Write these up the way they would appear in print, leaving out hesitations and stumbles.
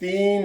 3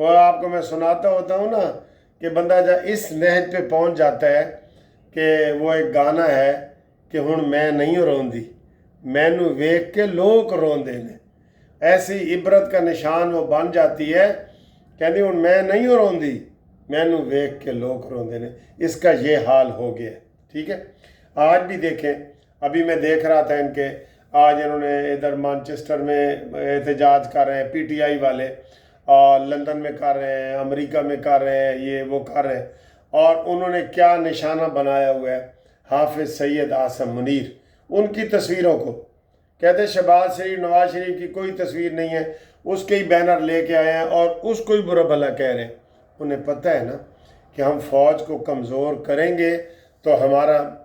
وہ آپ کو میں سناتا ہوتا ہوں نا کہ بندہ جب اس نہج پہ پہنچ جاتا ہے کہ وہ ایک گانا ہے کہ ہن میں نہیں روندی مینو ویکھ کے لوگ روندے نے، ایسی عبرت کا نشان وہ بن جاتی ہے، کہندی ہن میں نہیں روندی مینو ویکھ کے لوگ روندے نے۔ اس کا یہ حال ہو گیا، ٹھیک ہے۔ آج بھی دیکھیں، ابھی میں دیکھ رہا تھا ان کے، آج انہوں نے ادھر مانچسٹر میں احتجاج کر رہے ہیں پی ٹی آئی والے، اور لندن میں کر رہے ہیں، امریکہ میں کر رہے ہیں، یہ وہ کر رہے ہیں، اور انہوں نے کیا نشانہ بنایا ہوا ہے؟ حافظ سید عاصم منیر، ان کی تصویروں کو کہتے ہیں شہباز شریف، نواز شریف کی کوئی تصویر نہیں ہے، اس کے ہی بینر لے کے آئے ہیں اور اس کو ہی برا بھلا کہہ رہے ہیں۔ انہیں پتہ ہے نا کہ ہم فوج کو کمزور کریں گے تو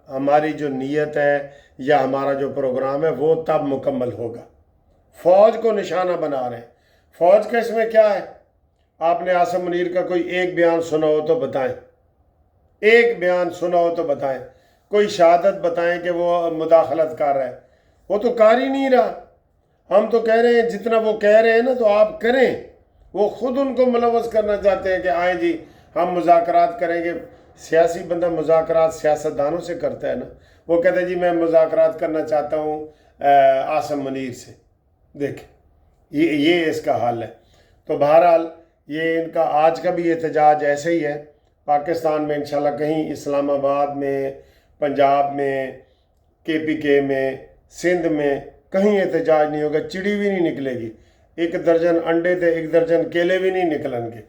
ہماری جو نیت ہے یا ہمارا جو پروگرام ہے وہ تب مکمل ہوگا۔ فوج کو نشانہ بنا رہے ہیں۔ فوج کا اس میں کیا ہے؟ آپ نے عاصم منیر کا کوئی ایک بیان سنا ہو تو بتائیں، ایک بیان سنا ہو تو بتائیں، کوئی شہادت بتائیں کہ وہ مداخلت کر رہا ہے۔ وہ تو کر ہی نہیں رہا۔ ہم تو کہہ رہے ہیں جتنا وہ کہہ رہے ہیں نا تو آپ کریں۔ وہ خود ان کو ملوث کرنا چاہتے ہیں کہ آئیں جی ہم مذاکرات کریں گے۔ سیاسی بندہ مذاکرات سیاستدانوں سے کرتا ہے نا، وہ کہتے ہیں جی میں مذاکرات کرنا چاہتا ہوں عاصم منیر سے۔ دیکھیں یہ اس کا حال ہے۔ تو بہرحال یہ ان کا آج کا بھی احتجاج ایسے ہی ہے۔ پاکستان میں انشاءاللہ کہیں اسلام آباد میں، پنجاب میں، کے پی کے میں، سندھ میں کہیں احتجاج نہیں ہوگا، چڑی بھی نہیں نکلے گی، 1 درجن انڈے تھے 1 درجن کیلے بھی نہیں نکلیں گے۔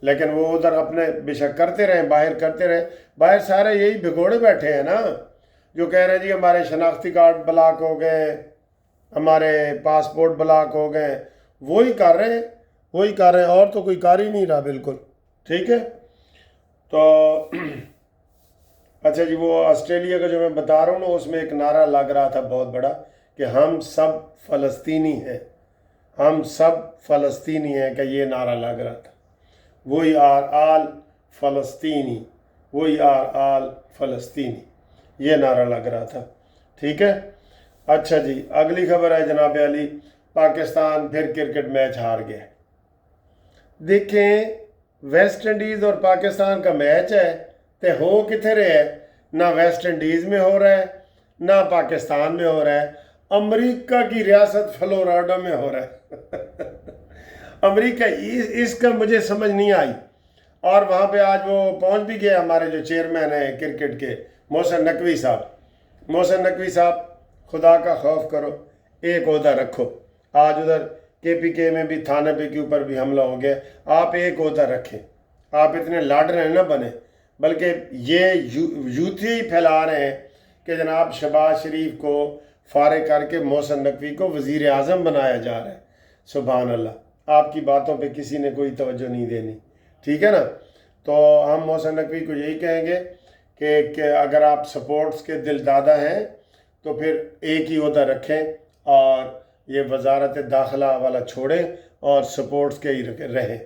لیکن وہ ادھر اپنے بے شک کرتے رہیں، باہر کرتے رہیں، باہر سارے یہی بھگوڑے بیٹھے ہیں نا، جو کہہ رہے ہیں جی ہمارے شناختی کارڈ بلاک ہو گئے، ہمارے پاسپورٹ بلاک ہو گئے، وہی کر رہے ہیں، وہی کر رہے ہیں، اور تو کوئی کر ہی نہیں رہا بالکل، ٹھیک ہے۔ تو اچھا جی، وہ آسٹریلیا کا جو میں بتا رہا ہوں نا، اس میں ایک نعرہ لگ رہا تھا بہت بڑا کہ ہم سب فلسطینی ہیں، ہم سب فلسطینی ہیں، کہ یہ نعرہ لگ رہا تھا، وہی آر آل فلسطینی، وہی آر آل فلسطینی، یہ نعرہ لگ رہا تھا، ٹھیک ہے۔ اچھا جی، اگلی خبر ہے جناب علی، پاکستان پھر کرکٹ میچ ہار گیا۔ دیکھیں ویسٹ انڈیز اور پاکستان کا میچ ہے تے ہو کتنے رہے ہے؟ نہ ویسٹ انڈیز میں ہو رہا ہے نہ پاکستان میں ہو رہا ہے، امریکہ کی ریاست فلوراڈا میں ہو رہا ہے۔ امریکہ، اس کا مجھے سمجھ نہیں آئی۔ اور وہاں پہ آج وہ پہنچ بھی گئے ہمارے جو چیئرمین ہیں کرکٹ کے، محسن نقوی صاحب۔ محسن نقوی صاحب، خدا کا خوف کرو، ایک عہدہ رکھو۔ آج ادھر کے پی کے میں بھی تھانہ پہ کے اوپر بھی حملہ ہو گیا، آپ ایک عہدہ رکھیں، آپ اتنے لاڈر نہ بنیں، بلکہ یہ یوتھی ہی پھیلا رہے ہیں کہ جناب شہباز شریف کو فارغ کر کے محسن نقوی کو وزیر اعظم بنایا جا رہا ہے۔ سبحان اللہ، آپ کی باتوں پہ کسی نے کوئی توجہ نہیں دینی، ٹھیک ہے نا۔ تو ہم محسن نقوی کو یہی کہیں گے کہ اگر آپ سپورٹس کے دل دادہ ہیں تو پھر ایک ہی عہدہ رکھیں اور یہ وزارت داخلہ والا چھوڑیں اور سپورٹس کے ہی رہیں۔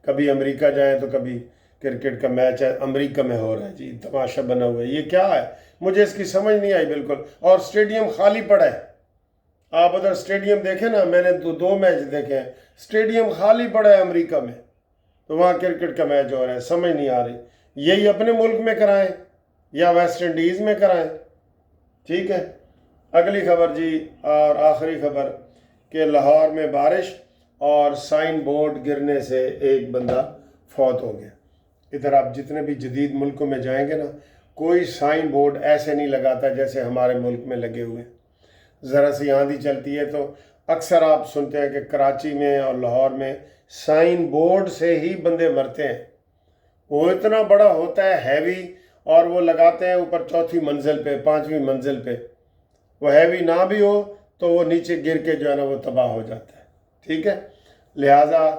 کبھی امریکہ جائیں تو کبھی کرکٹ کا میچ ہے امریکہ میں ہو رہا ہے، جی تماشا بنا ہوا ہے، یہ کیا ہے؟ مجھے اس کی سمجھ نہیں آئی بالکل۔ اور اسٹیڈیم خالی پڑا ہے، آپ ادھر اسٹیڈیم دیکھیں نا، میں نے 2 میچ دیکھے ہیں، اسٹیڈیم خالی پڑا ہے امریکہ میں، تو وہاں کرکٹ کا میچ ہو رہا ہے، سمجھ نہیں آ رہی۔ یہی اپنے ملک میں کرائیں یا ویسٹ انڈیز میں کرائیں، ٹھیک ہے۔ اگلی خبر جی، اور آخری خبر، کہ لاہور میں بارش اور سائن بورڈ گرنے سے ایک بندہ فوت ہو گیا۔ ادھر آپ جتنے بھی جدید ملکوں میں جائیں گے نا، کوئی سائن بورڈ ایسے نہیں لگاتا جیسے ہمارے ملک میں لگے ہوئے۔ ذرا سی آندھی چلتی ہے تو اکثر آپ سنتے ہیں کہ کراچی میں اور لاہور میں سائن بورڈ سے ہی بندے مرتے ہیں۔ وہ اتنا بڑا ہوتا ہے، ہیوی، اور وہ لگاتے ہیں اوپر 4تھی منزل پہ، 5ویں منزل پہ، وہ ہیوی نہ بھی ہو تو وہ نیچے گر کے جو ہے نا وہ تباہ ہو جاتا ہے، ٹھیک ہے۔ لہٰذا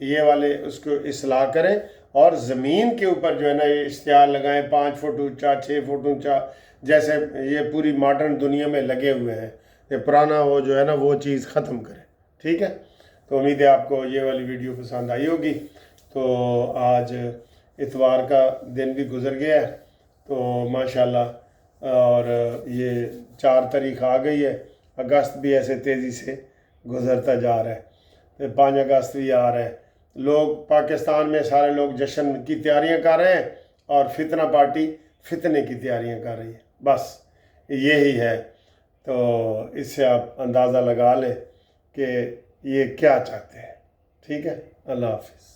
یہ والے اس کو اصلاح کریں، اور زمین کے اوپر جو ہے نا یہ اشتہار لگائیں 5 فٹ اونچا، 6 فٹ اونچا، جیسے یہ پوری ماڈرن دنیا میں لگے ہوئے ہیں۔ یہ پرانا وہ جو ہے نا وہ چیز ختم کریں، ٹھیک ہے۔ تو امید ہے آپ کو یہ والی ویڈیو پسند آئی ہوگی۔ تو آج اتوار کا دن بھی گزر گیا ہے، تو ماشاءاللہ، اور یہ 4 تاریخ آ گئی ہے، اگست بھی ایسے تیزی سے گزرتا جا رہا ہے، 5 اگست بھی آ رہا ہے، لوگ پاکستان میں سارے لوگ جشن کی تیاریاں کر رہے ہیں اور فتنہ پارٹی فتنے کی تیاریاں کر رہی ہے، بس یہی ہے۔ تو اس سے آپ اندازہ لگا لیں کہ یہ کیا چاہتے ہیں۔ ٹھیک ہے، اللہ حافظ۔